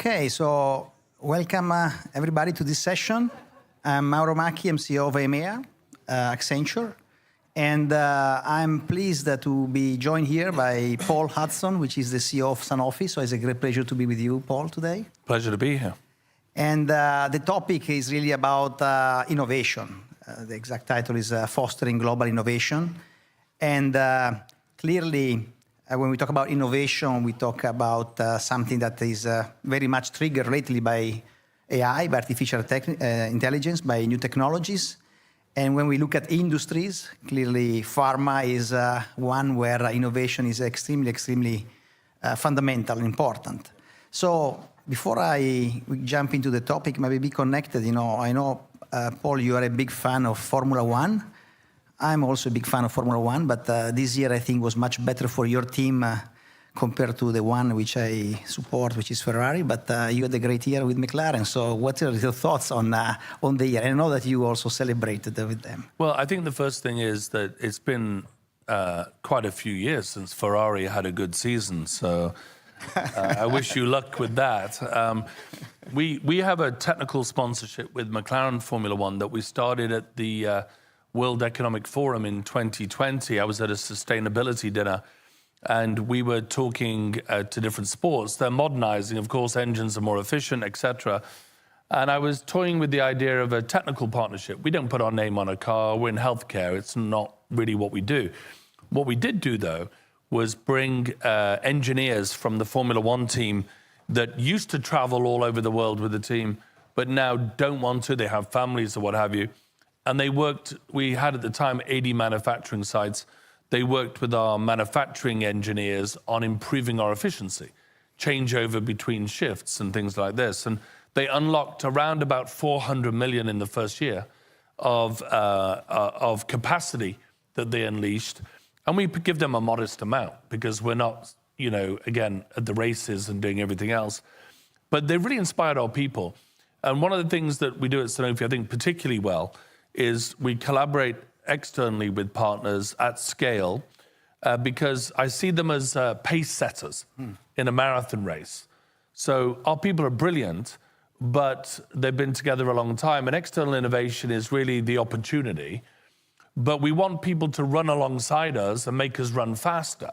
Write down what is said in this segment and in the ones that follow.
Okay, so welcome everybody to this session. I'm Mauro Macchi, I'm CEO of EMEA, Accenture. And I'm pleased to be joined here by Paul Hudson, which is the CEO of Sanofi. So it's a great pleasure to be with you, Paul, today. Pleasure to be here. And the topic is really about innovation. The exact title is Fostering Global Innovation. And clearly, when we talk about innovation, we talk about something that is very much triggered lately by AI, by artificial intelligence, by new technologies. And when we look at industries, clearly pharma is one where innovation is extremely fundamental and important. So before we jump into the topic, maybe be connected, I know, Paul, you are a big fan of Formula One. I'm also a big fan of Formula One, but this year I think was much better for your team compared to the one which I support, which is Ferrari. But you had a great year with McLaren. So what are your thoughts on the year? And I know that you also celebrated with them. Well, I think the first thing is that it's been quite a few years since Ferrari had a good season. So I wish you luck with that. We have a technical sponsorship with McLaren Formula One that we started at the World Economic Forum in 2020. I was at a sustainability dinner and we were talking to different sports. They're modernizing, of course, engines are more efficient, etc. And I was toying with the idea of a technical partnership. We don't put our name on a car, we're in healthcare, it's not really what we do. What we did do, though, was bring engineers from the Formula One team that used to travel all over the world with the team, but now don't want to, they have families or what have you. And they worked, we had at the time 80 manufacturing sites. They worked with our manufacturing engineers on improving our efficiency, changeover between shifts and things like this. And they unlocked around about 400 million in the first year of capacity that they unleashed. And we give them a modest amount because we're not, again, at the races and doing everything else. But they really inspired our people. And one of the things that we do at Sanofi, I think particularly well, is we collaborate externally with partners at scale because I see them as pace setters in a marathon race. So our people are brilliant, but they've been together a long time. And external innovation is really the opportunity. But we want people to run alongside us and make us run faster.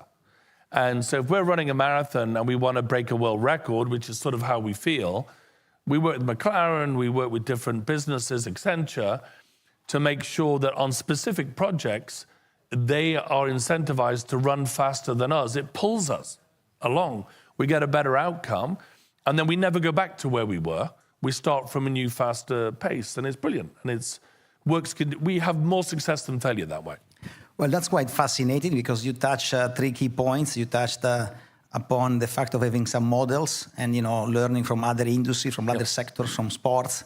And so if we're running a marathon and we want to break a world record, which is sort of how we feel, we work with McLaren, we work with different businesses, Accenture, to make sure that on specific projects, they are incentivized to run faster than us. It pulls us along. We get a better outcome, and then we never go back to where we were. We start from a new, faster pace, and it's brilliant. And it's works. We have more success than failure that way. Well, that's quite fascinating because you touched three key points. You touched upon the fact of having some models and learning from other industries, from other sectors, from sports.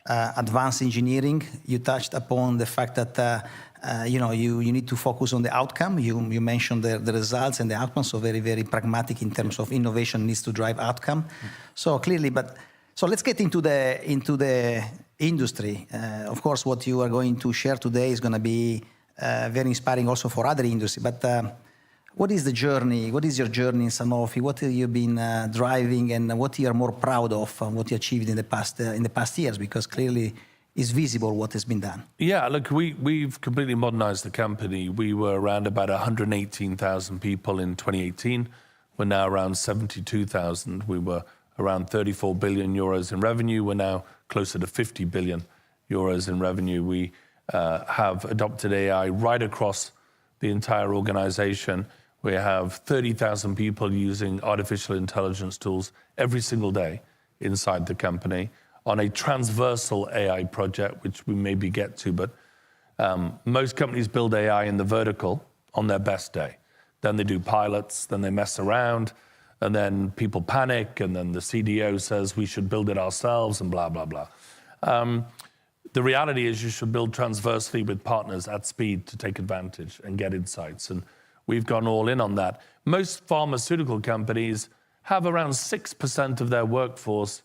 Advanced engineering, you touched upon the fact that you need to focus on the outcome. You mentioned the results and the outcome, so very pragmatic in terms of innovation needs to drive outcome. So clearly, so let's get into the industry. Of course, what you are going to share today is going to be very inspiring also for other industry. But what is the journey? What is your journey in Sanofi? What have you been driving, and what you are more proud of, what you achieved in the past years? Because clearly, it's visible what has been done. Yeah, look, we've completely modernized the company. We were around about 118,000 people in 2018. We're now around 72,000. We were around 34 billion euros in revenue. We're now closer to 50 billion euros in revenue. We have adopted AI right across the entire organization. We have 30,000 people using artificial intelligence tools every single day inside the company on a transversal AI project, which we maybe get to. But most companies build AI in the vertical on their best day. Then they do pilots, then they mess around, and then people panic, and then the CDO says we should build it ourselves and blah, blah, blah. The reality is you should build transversely with partners at speed to take advantage and get insights. And we've gone all in on that. Most pharmaceutical companies have around 6% of their workforce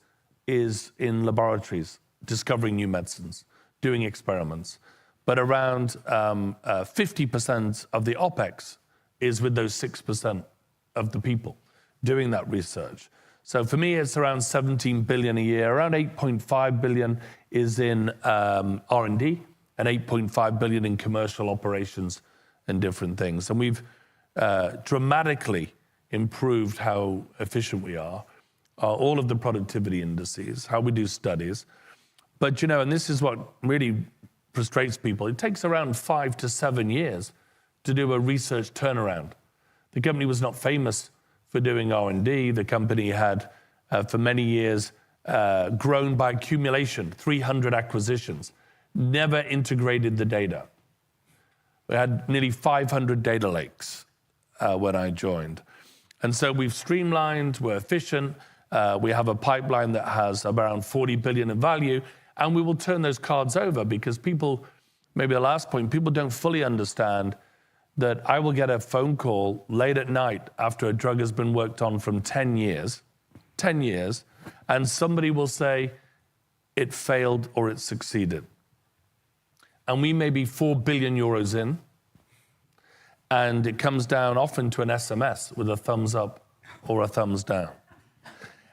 is in laboratories, discovering new medicines, doing experiments. But around 50% of the OPEX is with those 6% of the people doing that research. So for me, it's around 17 billion a year. Around 8.5 billion is in R&D and 8.5 billion in commercial operations and different things. And we've dramatically improved how efficient we are, all of the productivity indices, how we do studies. But, and this is what really frustrates people. It takes around 5 to 7 years to do a research turnaround. The company was not famous for doing R&D. The company had, for many years, grown by accumulation, 300 acquisitions, never integrated the data. We had nearly 500 data lakes when I joined. And so we've streamlined, we're efficient, we have a pipeline that has around 40 billion in value, and we will turn those cards over because people, maybe the last point, people don't fully understand that I will get a phone call late at night after a drug has been worked on from 10 years, and somebody will say it failed or it succeeded. And we may be 4 billion euros in, and it comes down often to an SMS with a thumbs up or a thumbs down.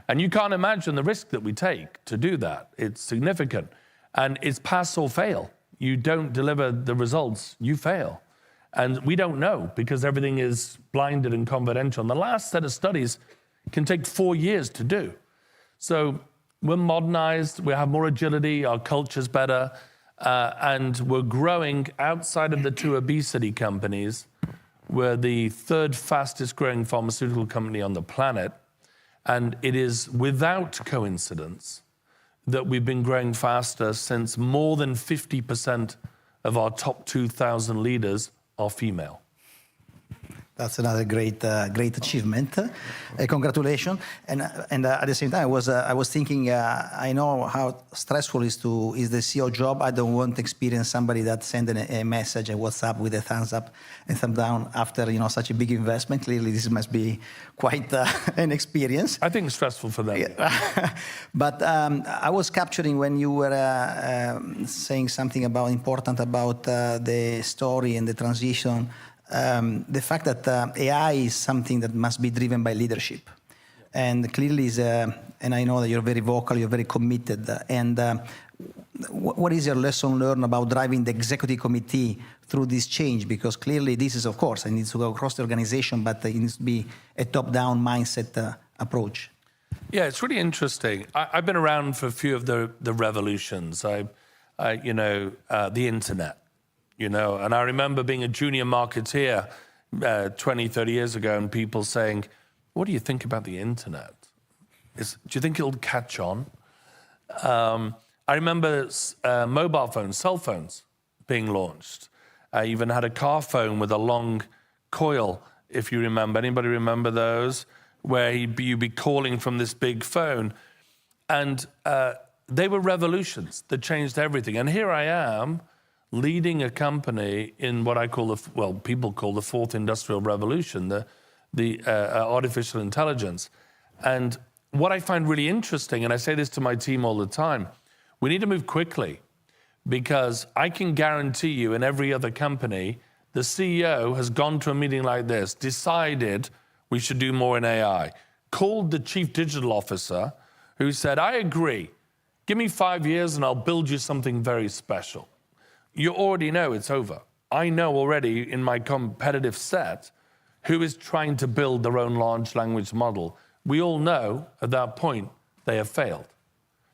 And you can't imagine the risk that we take to do that. It's significant. And it's pass or fail. You don't deliver the results, you fail. And we don't know because everything is blinded and confidential. And the last set of studies can take 4 years to do. So we're modernized, we have more agility, our culture's better, and we're growing outside of the 2 obesity companies. We're the 3rd fastest growing pharmaceutical company on the planet. And it is without coincidence that we've been growing faster since more than 50% of our top 2,000 leaders are female. That's another great achievement. Congratulations. And at the same time, I was thinking, I know how stressful is the CEO job. I don't want to experience somebody that send a message, a WhatsApp with a thumbs up and thumb down after such a big investment. Clearly, this must be quite an experience. I think it's stressful for them. Yeah. But I was capturing when you were saying something important about the story and the transition. The fact that AI is something that must be driven by leadership. And clearly, and I know that you're very vocal, you're very committed. And what is your lesson learned about driving the executive committee through this change? Because clearly this is, of course, it needs to go across the organization, but it needs to be a top-down mindset approach. Yeah, it's really interesting. I've been around for a few of the revolutions. The internet. And I remember being a junior marketeer 20, 30 years ago and people saying, what do you think about the internet? Do you think it'll catch on? I remember mobile phones, cell phones being launched. I even had a car phone with a long coil, if you remember. Anybody remember those? Where you'd be calling from this big phone. And they were revolutions that changed everything. And here I am, leading a company in what I call people call the 4th industrial revolution, the artificial intelligence. And what I find really interesting, and I say this to my team all the time, we need to move quickly because I can guarantee you in every other company, the CEO has gone to a meeting like this, decided we should do more in AI, called the chief digital officer who said, I agree, give me 5 years and I'll build you something very special. You already know it's over. I know already in my competitive set who is trying to build their own large language model. We all know at that point they have failed.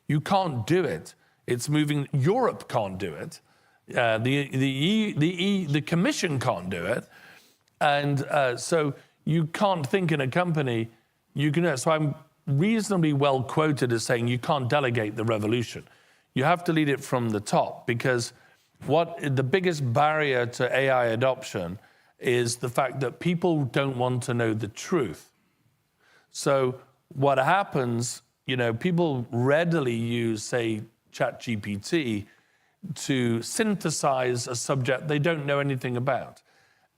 You can't do it. It's moving. Europe can't do it. The Commission can't do it. And so you can't think in a company, so I'm reasonably well quoted as saying you can't delegate the revolution. You have to lead it from the top because the biggest barrier to AI adoption is the fact that people don't want to know the truth. So what happens, people readily use, say, ChatGPT to synthesize a subject they don't know anything about.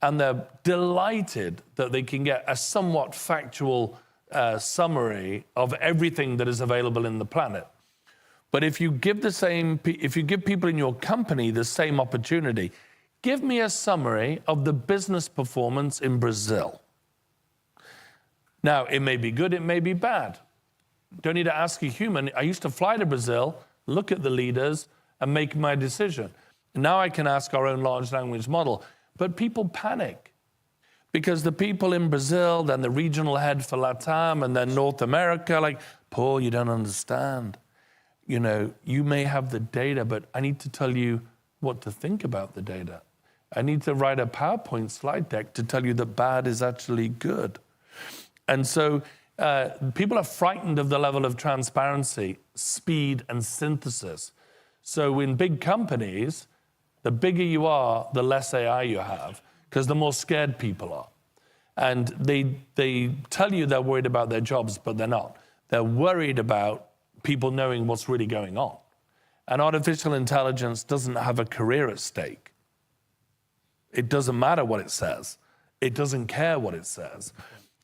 And they're delighted that they can get a somewhat factual summary of everything that is available in the planet. But if you give people in your company the same opportunity, give me a summary of the business performance in Brazil. Now, it may be good, it may be bad. Don't need to ask a human. I used to fly to Brazil, look at the leaders, and make my decision. Now I can ask our own large language model. But people panic because the people in Brazil, then the regional head for LATAM, and then North America, like, Paul, you don't understand. You know, you may have the data, but I need to tell you what to think about the data. I need to write a PowerPoint slide deck to tell you that bad is actually good. And so people are frightened of the level of transparency, speed, and synthesis. So in big companies, the bigger you are, the less AI you have, because the more scared people are. And they tell you they're worried about their jobs, but they're not. They're worried about people knowing what's really going on. And artificial intelligence doesn't have a career at stake. It doesn't matter what it says. It doesn't care what it says.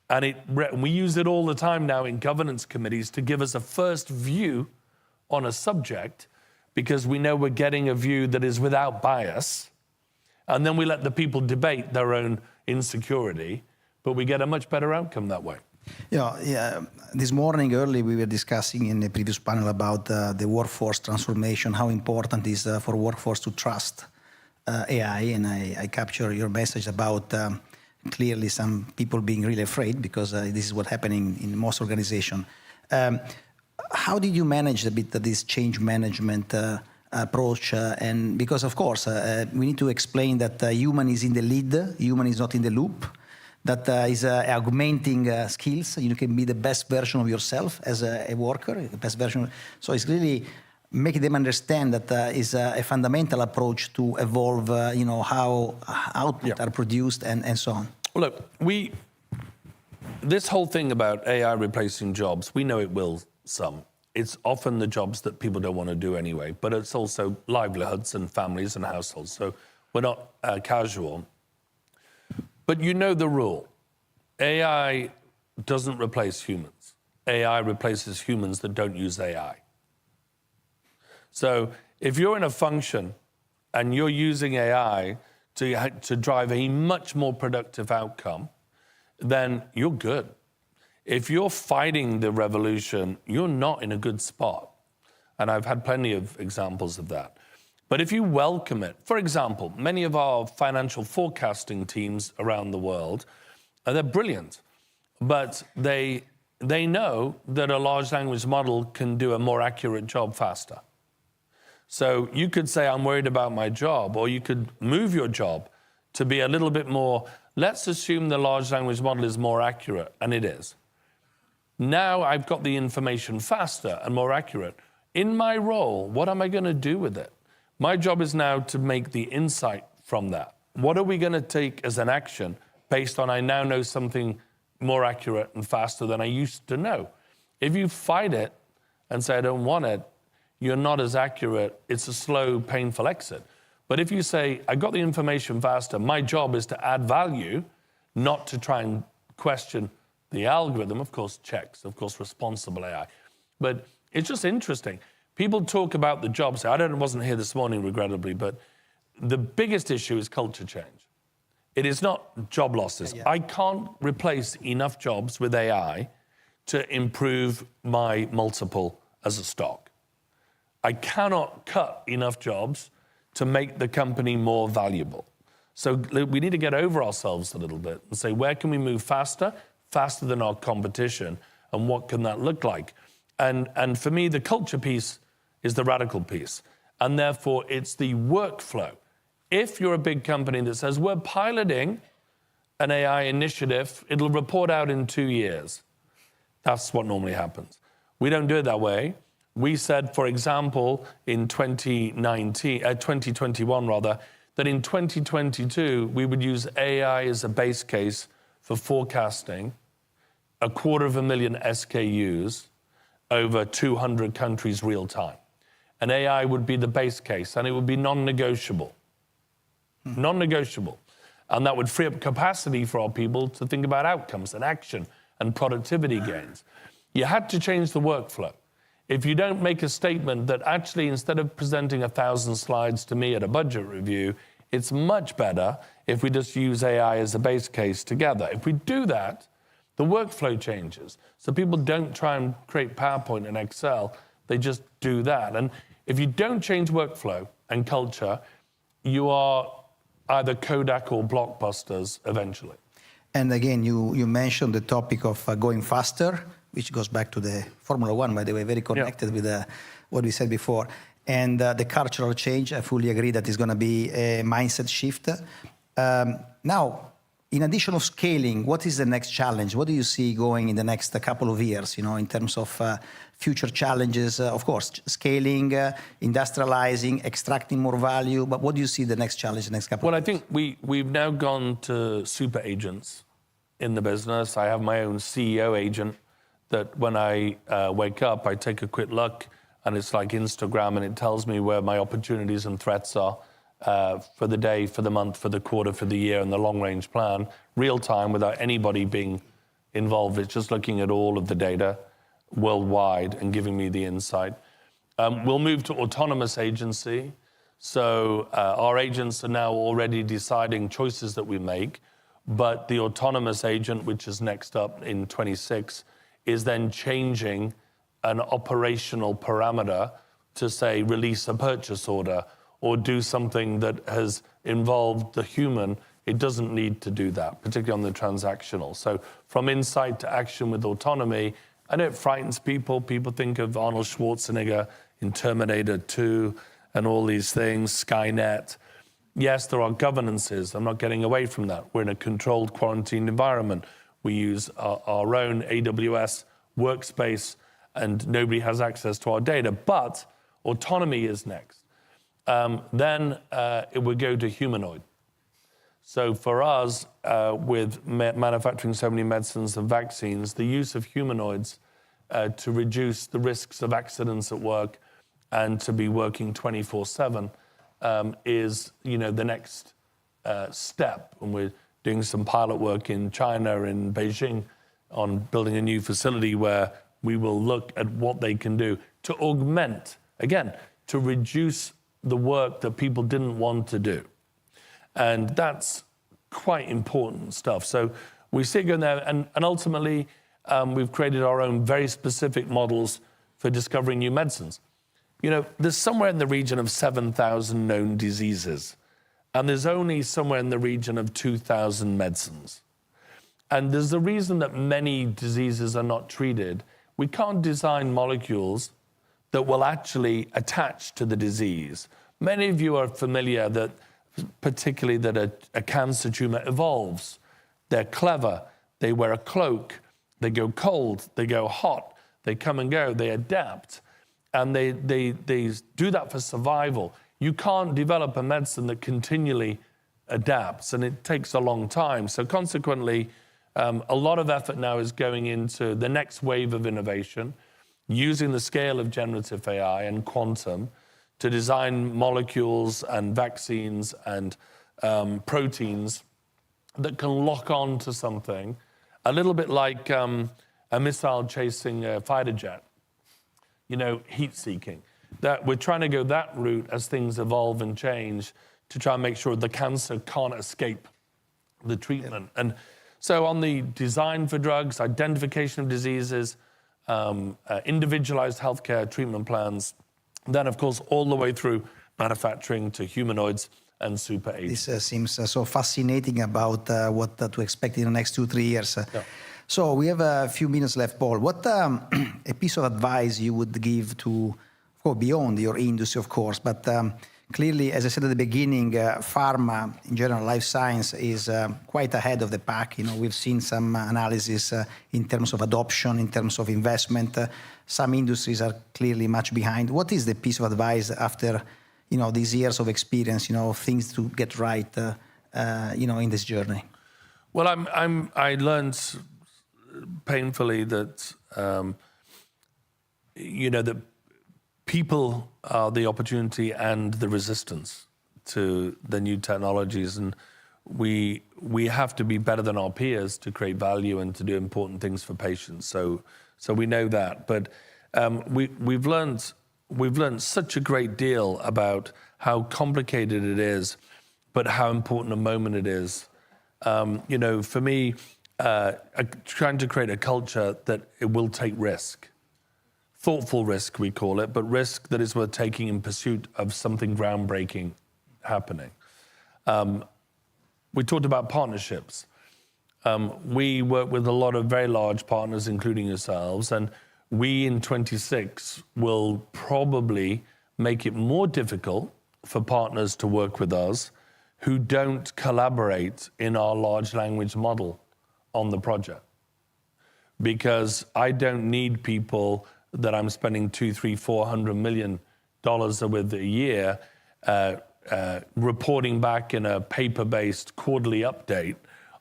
And we use it all the time now in governance committees to give us a first view on a subject, because we know we're getting a view that is without bias. And then we let the people debate their own insecurity, but we get a much better outcome that way. Yeah. This morning early we were discussing in the previous panel about the workforce transformation, how important it is for workforce to trust AI, and I capture your message about clearly some people being really afraid because this is what's happening in most organizations. How did you manage a bit this change management approach? And because of course we need to explain that human is in the lead, human is not in the loop. That is augmenting skills. You can be the best version of yourself as a worker, the best version. So it's really making them understand that is a fundamental approach to evolve, how output are produced and so on. Well, look, this whole thing about AI replacing jobs, we know it will some. It's often the jobs that people don't want to do anyway, but it's also livelihoods and families and households. So we're not casual. But you know the rule. AI doesn't replace humans. AI replaces humans that don't use AI. So if you're in a function and you're using AI to drive a much more productive outcome, then you're good. If you're fighting the revolution, you're not in a good spot. And I've had plenty of examples of that. But if you welcome it, for example, many of our financial forecasting teams around the world, they're brilliant, but they know that a large language model can do a more accurate job faster. So you could say, I'm worried about my job, or you could move your job to be a little bit more, let's assume the large language model is more accurate, and it is. Now I've got the information faster and more accurate. In my role, what am I going to do with it? My job is now to make the insight from that. What are we going to take as an action based on I now know something more accurate and faster than I used to know? If you fight it and say, I don't want it, you're not as accurate. It's a slow, painful exit. But if you say, I got the information faster, my job is to add value, not to try and question the algorithm, of course, checks, of course, responsible AI. But it's just interesting. People talk about the jobs. I wasn't here this morning, regrettably, but the biggest issue is culture change. It is not job losses. Yeah. I can't replace enough jobs with AI to improve my multiple as a stock. I cannot cut enough jobs to make the company more valuable. So we need to get over ourselves a little bit and say, where can we move faster than our competition, and what can that look like? And for me, the culture piece is the radical piece. And therefore, it's the workflow. If you're a big company that says, we're piloting an AI initiative, it'll report out in 2 years. That's what normally happens. We don't do it that way. We said, for example, in 2021 rather, that in 2022, we would use AI as a base case for forecasting 250,000 SKUs over 200 countries real time. And AI would be the base case, and it would be non-negotiable. Non-negotiable. And that would free up capacity for our people to think about outcomes and action and productivity gains. You had to change the workflow. If you don't make a statement that actually, instead of presenting 1,000 slides to me at a budget review, it's much better if we just use AI as a base case together. If we do that, The workflow changes. So people don't try and create PowerPoint and Excel. They just do that. And if you don't change workflow and culture, you are either Kodak or Blockbusters eventually. And again, you mentioned the topic of going faster, which goes back to the Formula One, by the way, very connected with what we said before. And the cultural change, I fully agree that is going to be a mindset shift. Now, in addition of scaling, what is the next challenge? What do you see going in the next couple of years, in terms of future challenges? Of course, scaling, industrializing, extracting more value. But what do you see the next challenge, the next couple of years? Well, I think we've now gone to super agents in the business. I have my own CEO agent that when I wake up, I take a quick look, and it's like Instagram, and it tells me where my opportunities and threats are. For the day, for the month, for the quarter, for the year, and the long-range plan, real time, without anybody being involved. It's just looking at all of the data worldwide and giving me the insight. We'll move to autonomous agency. So our agents are now already deciding choices that we make, but the autonomous agent, which is next up in 26, is then changing an operational parameter to, say, release a purchase order or do something that has involved the human. It doesn't need to do that, particularly on the transactional. So from insight to action with autonomy, I know it frightens people. People think of Arnold Schwarzenegger in Terminator 2 and all these things, Skynet. Yes, there are governances. I'm not getting away from that. We're in a controlled quarantine environment. We use our own AWS workspace, and nobody has access to our data. But autonomy is next. Then it would go to humanoid. So for us, with manufacturing so many medicines and vaccines, the use of humanoids to reduce the risks of accidents at work and to be working 24/7 is, the next step. And we're doing some pilot work in China, in Beijing, on building a new facility where we will look at what they can do to augment, again, to reduce the work that people didn't want to do. And that's quite important stuff. So we see it going there, and ultimately we've created our own very specific models for discovering new medicines. There's somewhere in the region of 7,000 known diseases, and there's only somewhere in the region of 2,000 medicines. And there's a reason that many diseases are not treated. We can't design molecules that will actually attach to the disease. Many of you are familiar that, particularly that a cancer tumor evolves. They're clever. They wear a cloak. They go cold. They go hot. They come and go. They adapt. And they do that for survival. You can't develop a medicine that continually adapts, and it takes a long time. So consequently, a lot of effort now is going into the next wave of innovation, using the scale of generative AI and quantum to design molecules and vaccines and proteins that can lock on to something, a little bit like a missile chasing a fighter jet, heat-seeking. That we're trying to go that route as things evolve and change to try and make sure the cancer can't escape the treatment. Yeah. And so on the design for drugs, identification of diseases, individualized healthcare treatment plans, then, of course, all the way through manufacturing to humanoids and super agents. This seems so fascinating about what to expect in the next 2-3 years. Yeah. So we have a few minutes left, Paul. What a piece of advice you would give to, beyond your industry, of course, but clearly, as I said at the beginning, pharma, in general, life science is quite ahead of the pack. We've seen some analysis in terms of adoption, in terms of investment. Some industries are clearly much behind. What is the piece of advice after, these years of experience, things to get right, in this journey? Well, I learned painfully that, that people are the opportunity and the resistance to the new technologies, and we have to be better than our peers to create value and to do important things for patients. So we know that, but we've learned such a great deal about how complicated it is, but how important a moment it is. For me, trying to create a culture that it will take risk. Thoughtful risk, we call it, but risk that is worth taking in pursuit of something groundbreaking happening. We talked about partnerships. We work with a lot of very large partners, including yourselves, and we in 26 will probably make it more difficult for partners to work with us who don't collaborate in our large language model on the project. Because I don't need people that I'm spending $200-400 million with a year reporting back in a paper-based quarterly update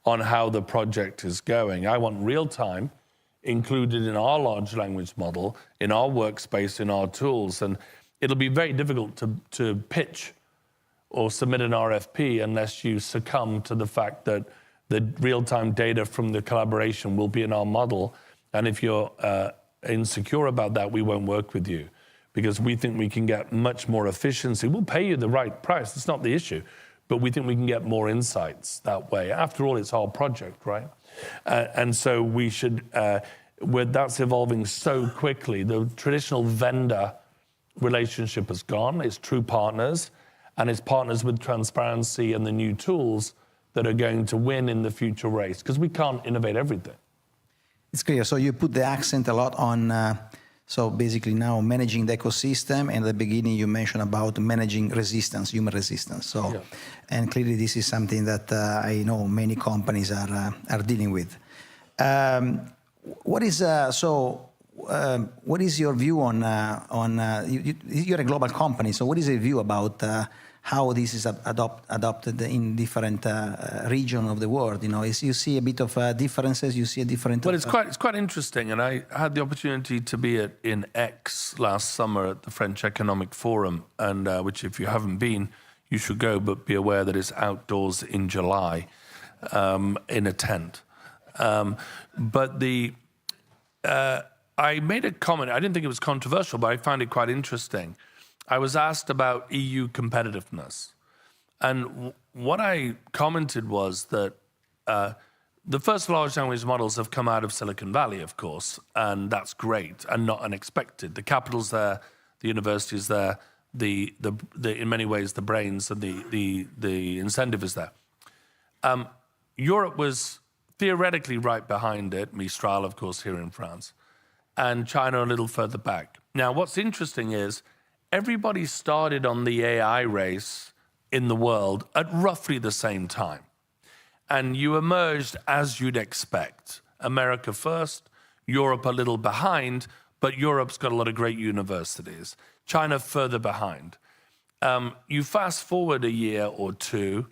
on how the project is going. I want real time included in our large language model, in our workspace, in our tools. And it'll be very difficult to pitch or submit an RFP unless you succumb to the fact that the real-time data from the collaboration will be in our model. And if you're insecure about that, we won't work with you because we think we can get much more efficiency. We'll pay you the right price. It's not the issue. But we think we can get more insights that way. After all, it's our project, right? And so we should, that's evolving so quickly. The traditional vendor relationship has gone. It's true partners, and it's partners with transparency and the new tools that are going to win in the future race, because we can't innovate everything. It's clear. So you put the accent a lot on, so basically now managing the ecosystem, and at the beginning you mentioned about managing resistance, human resistance. So, yeah. And clearly this is something that I know many companies are dealing with. What is your view on you're a global company, so what is your view about how this is adopted in different regions of the world? You know, you see a bit of differences. You see a different. Well, it's quite interesting, and I had the opportunity to be in Aix last summer at the French Economic Forum, and which, if you haven't been, you should go, but be aware that it's outdoors in July, in a tent. But I made a comment. I didn't think it was controversial, but I found it quite interesting. I was asked about EU competitiveness. And what I commented was that the first large language models have come out of Silicon Valley, of course, and that's great and not unexpected. The capital's there, the university's there, in many ways, the brains and the incentive is there. Europe was theoretically right behind it, Mistral, of course, here in France, and China a little further back. Now, what's interesting is everybody started on the AI race in the world at roughly the same time. And you emerged as you'd expect. America first, Europe a little behind, but Europe's got a lot of great universities. China further behind. You fast forward a year or two,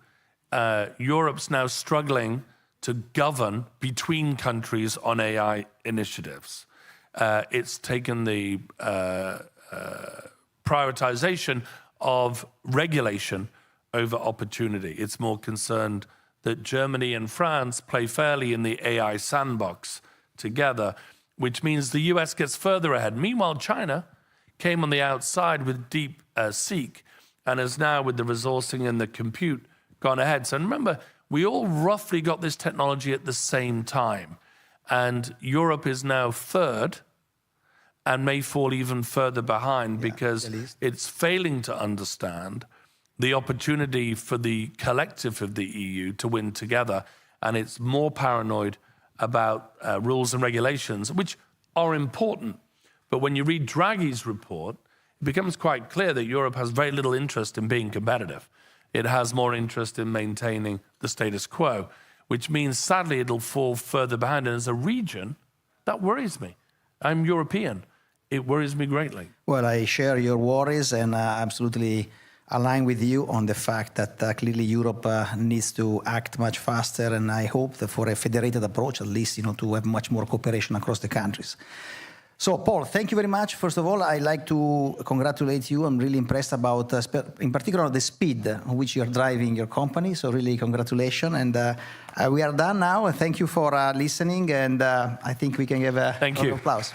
Europe's now struggling to govern between countries on AI initiatives. It's taken the prioritization of regulation over opportunity. It's more concerned that Germany and France play fairly in the AI sandbox together, which means the US gets further ahead. Meanwhile, China came on the outside with deep seek and has now, with the resourcing and the compute, gone ahead. So remember, we all roughly got this technology at the same time. And Europe is now third and may fall even further behind because it's failing to understand the opportunity for the collective of the EU to win together. And it's more paranoid about rules and regulations, which are important. But when you read Draghi's report, it becomes quite clear that Europe has very little interest in being competitive. It has more interest in maintaining the status quo, which means, sadly, it'll fall further behind. And as a region, that worries me. I'm European. It worries me greatly. Well, I share your worries and absolutely align with you on the fact that clearly Europe needs to act much faster. And I hope that for a federated approach, at least, to have much more cooperation across the countries. So, Paul, thank you very much. First of all, I'd like to congratulate you. I'm really impressed about, in particular, the speed at which you're driving your company. So really, congratulations. And we are done now. Thank you for listening. And I think we can give a round of applause.